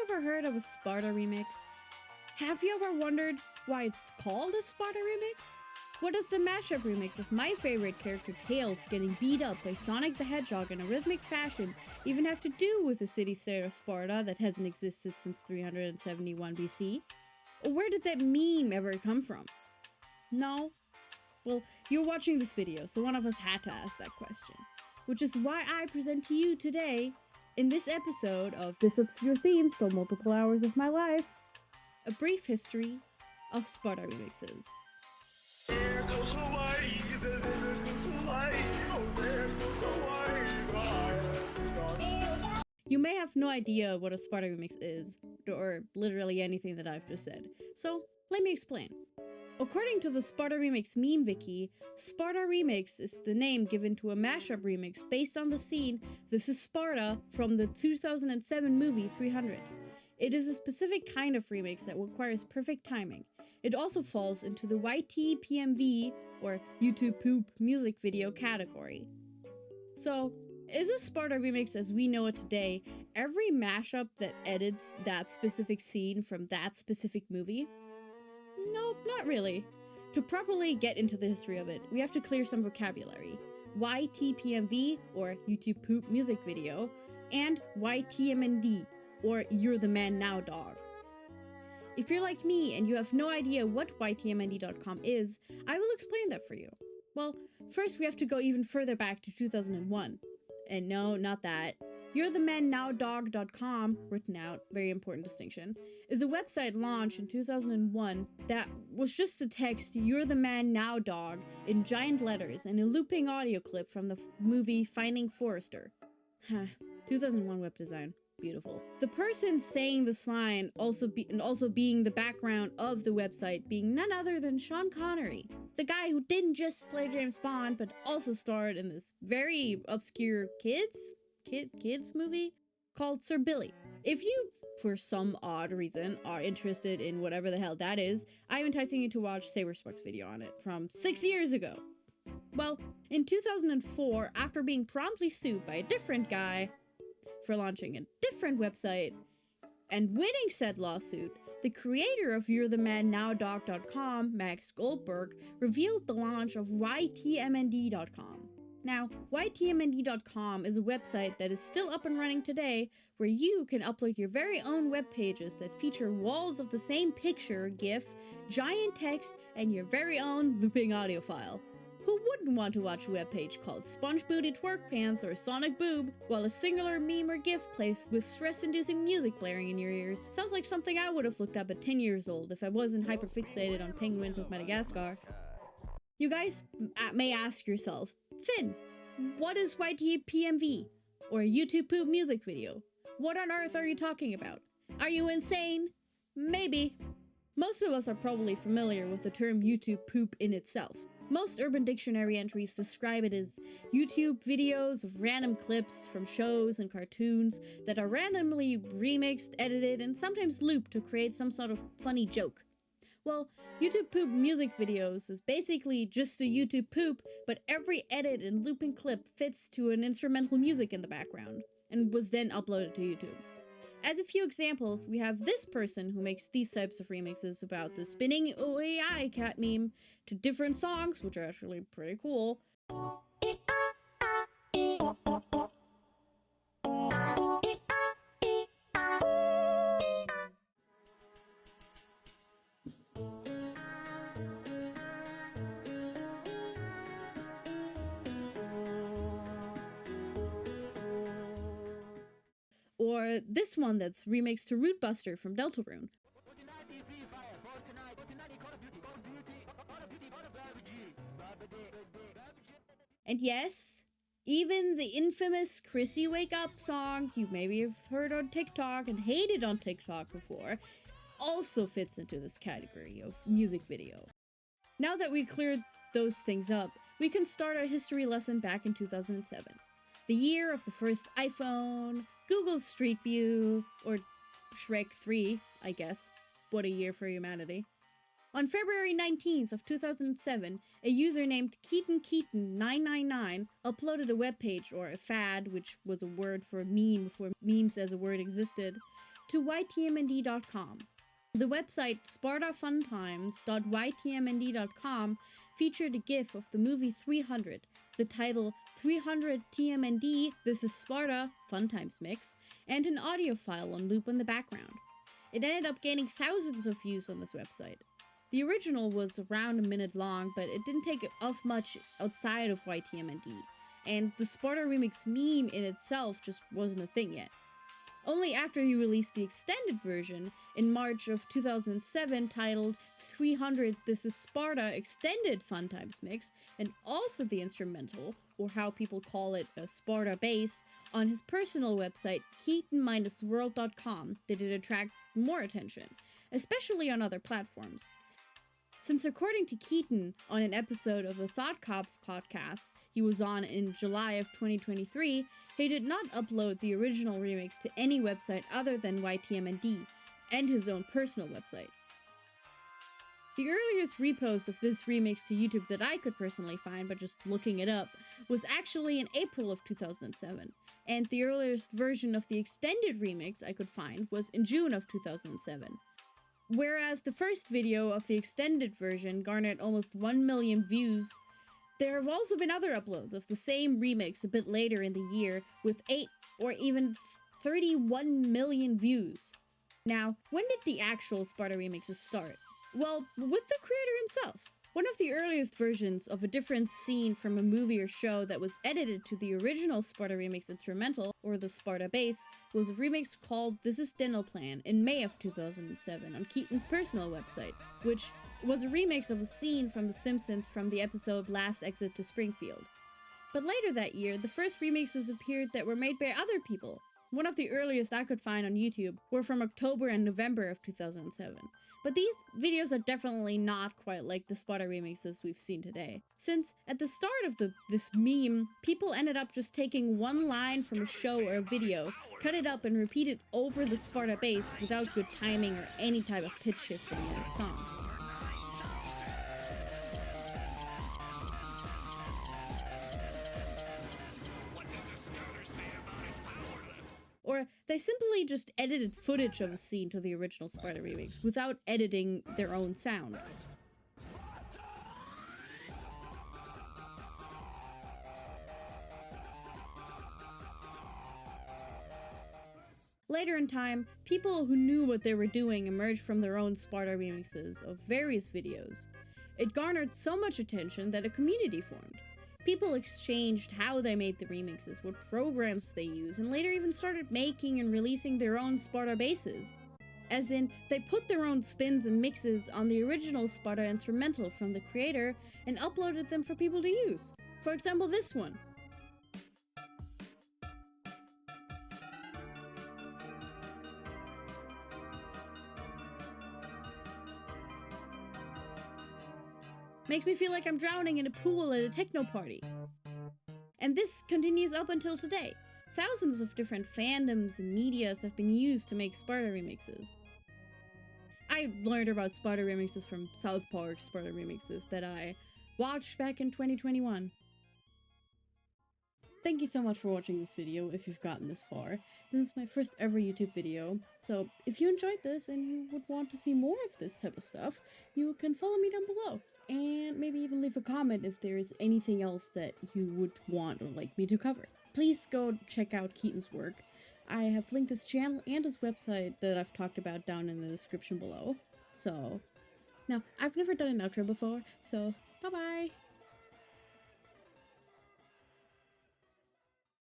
ever heard of a Sparta remix? Have you ever wondered why it's called a Sparta remix? What does the mashup remix of my favorite character Tails getting beat up by Sonic the Hedgehog in a rhythmic fashion even have to do with the city-state of Sparta that hasn't existed since 371 BC? Or where did that meme ever come from? No? Well, you're watching this video, so one of us had to ask that question. Which is why I present to you today, in this episode of This Obscure Theme Stole Multiple Hours of My Life, a brief history of Sparta remixes. There goes Hawaii, there goes Hawaii, oh there goes Hawaii, You may have no idea what a Sparta remix is, or literally anything that I've just said, so let me explain. According to the Sparta Remix meme wiki, Sparta Remix is the name given to a mashup remix based on the scene This is Sparta from the 2007 movie 300. It is a specific kind of remix that requires perfect timing. It also falls into the YTPMV, or YouTube Poop music video category. So, is a Sparta remix as we know it today every mashup that edits that specific scene from that specific movie? Nope, not really. To properly get into the history of it, we have to clear some vocabulary. YTPMV, or YouTube Poop music video, and YTMND, or You're the Man Now Dog. If you're like me and you have no idea what YTMND.com is, I will explain that for you. Well, first we have to go even further back to 2001. And no, not that. You'reTheManNowDog.com, written out, very important distinction, is a website launched in 2001 that was just the text "You're the Man Now Dog" in giant letters and a looping audio clip from the movie Finding Forrester. 2001 web design. Beautiful. The person saying this line also being the background of the website being none other than Sean Connery, the guy who didn't just play James Bond but also starred in this very obscure kids movie called Sir Billy. If you, for some odd reason, are interested in whatever the hell that is, I'm enticing you to watch Saberspark's video on it from 6 years ago. Well, in 2004, after being promptly sued by a different guy for launching a different website and winning said lawsuit, the creator of You'reTheManNowDog.com, Max Goldberg, revealed the launch of YTMND.com. Now, YTMND.com is a website that is still up and running today, where you can upload your very own web pages that feature walls of the same picture, GIF, giant text, and your very own looping audio file. Who wouldn't want to watch a webpage called Sponge Booty Twerk Pants or Sonic Boob while a singular meme or GIF plays with stress-inducing music blaring in your ears? Sounds like something I would have looked up at 10 years old if I wasn't hyperfixated on penguins of Madagascar. You guys may ask yourself, Finn, what is YTPMV? Or a YouTube Poop music video? What on earth are you talking about? Are you insane? Maybe. Most of us are probably familiar with the term YouTube Poop in itself. Most Urban Dictionary entries describe it as YouTube videos of random clips from shows and cartoons that are randomly remixed, edited, and sometimes looped to create some sort of funny joke. Well, YouTube Poop music videos is basically just a YouTube Poop, but every edit and looping clip fits to an instrumental music in the background, and was then uploaded to YouTube. As a few examples, we have this person who makes these types of remixes about the spinning OAI cat meme to different songs, which are actually pretty cool. Or this one that's remixed to Root Buster from Deltarune. And yes, even the infamous Chrissy Wake Up song you maybe have heard on TikTok and hated on TikTok before also fits into this category of music video. Now that we've cleared those things up, we can start our history lesson back in 2007. The year of the first iPhone, Google's Street View, or Shrek 3, I guess. What a year for humanity. On February 19th of 2007, a user named KeatonKeaton999 uploaded a webpage, or a fad, which was a word for a meme before memes as a word existed, to YTMND.com. The website spartafuntimes.ytmnd.com featured a GIF of the movie 300, the title 300 TMND, This is Sparta, Fun Times Mix, and an audio file on loop in the background. It ended up gaining thousands of views on this website. The original was around a minute long, but it didn't take off much outside of YTMND, and the Sparta Remix meme in itself just wasn't a thing yet. Only after he released the extended version in March of 2007 titled 300 This is Sparta Extended Fun Times Mix, and also the instrumental, or how people call it a Sparta bass, on his personal website keaton-world.com did it attract more attention, especially on other platforms. Since according to Keaton, on an episode of the Thought Cops podcast he was on in July of 2023, he did not upload the original remix to any website other than YTMND, and his own personal website. The earliest repost of this remix to YouTube that I could personally find by just looking it up was actually in April of 2007, and the earliest version of the extended remix I could find was in June of 2007. Whereas the first video of the extended version garnered almost 1 million views, there have also been other uploads of the same remix a bit later in the year with 8 or even 31 million views. Now, when did the actual Sparta remixes start? Well, with the creator himself. One of the earliest versions of a different scene from a movie or show that was edited to the original Sparta Remix instrumental, or the Sparta bass, was a remix called This is Dental Plan in May of 2007 on Keaton's personal website, which was a remix of a scene from The Simpsons from the episode Last Exit to Springfield. But later that year, the first remixes appeared that were made by other people. One of the earliest I could find on YouTube were from October and November of 2007. But these videos are definitely not quite like the Sparta remixes we've seen today, since at the start of this meme, people ended up just taking one line from a show or a video, cut it up and repeat it over the Sparta bass without good timing or any type of pitch shifting in its songs. Or they simply just edited footage of a scene to the original Sparta remix without editing their own sound. Later in time, people who knew what they were doing emerged from their own Sparta remixes of various videos. It garnered so much attention that a community formed. People exchanged how they made the remixes, what programs they use, and later even started making and releasing their own Sparta basses. As in, they put their own spins and mixes on the original Sparta instrumental from the creator and uploaded them for people to use. For example, this one. Makes me feel like I'm drowning in a pool at a techno party. And this continues up until today. Thousands of different fandoms and medias have been used to make Sparta remixes. I learned about Sparta remixes from South Park Sparta remixes that I watched back in 2021. Thank you so much for watching this video if you've gotten this far. This is my first ever YouTube video, so if you enjoyed this and you would want to see more of this type of stuff, you can follow me down below. And maybe even leave a comment if there's anything else that you would want or like me to cover. Please go check out Keaton's work. I have linked his channel and his website that I've talked about down in the description below. So, now, I've never done an outro before, so bye-bye!